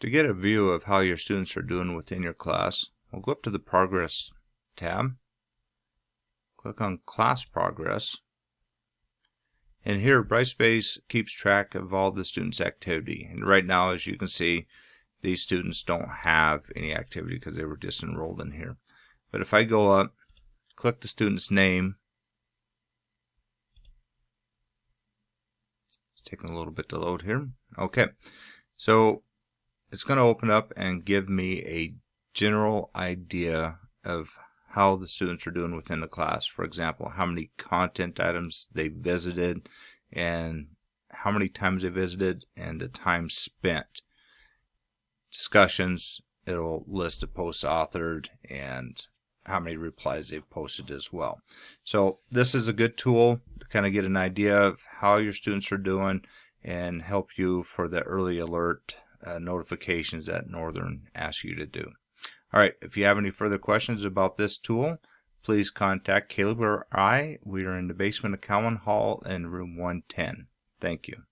To get a view of how your students are doing within your class, we'll go up to the Progress tab, click on Class Progress, and here Brightspace keeps track of all the students' activity. And right now, as you can see, these students don't have any activity because they were just enrolled in here. But if I go up, click the student's name, it's taking a little bit to load here. Okay, so it's going to open up and give me a general idea of how the students are doing within the class. For example, how many content items they visited and how many times they visited and the time spent. Discussions, it'll list the posts authored and how many replies they've posted as well. So this is a good tool to kind of get an idea of how your students are doing and help you for the early alert notifications that Northern asks you to do. Alright, if you have any further questions about this tool, please contact Caleb or I. We are in the basement of Cowan Hall in room 110. Thank you.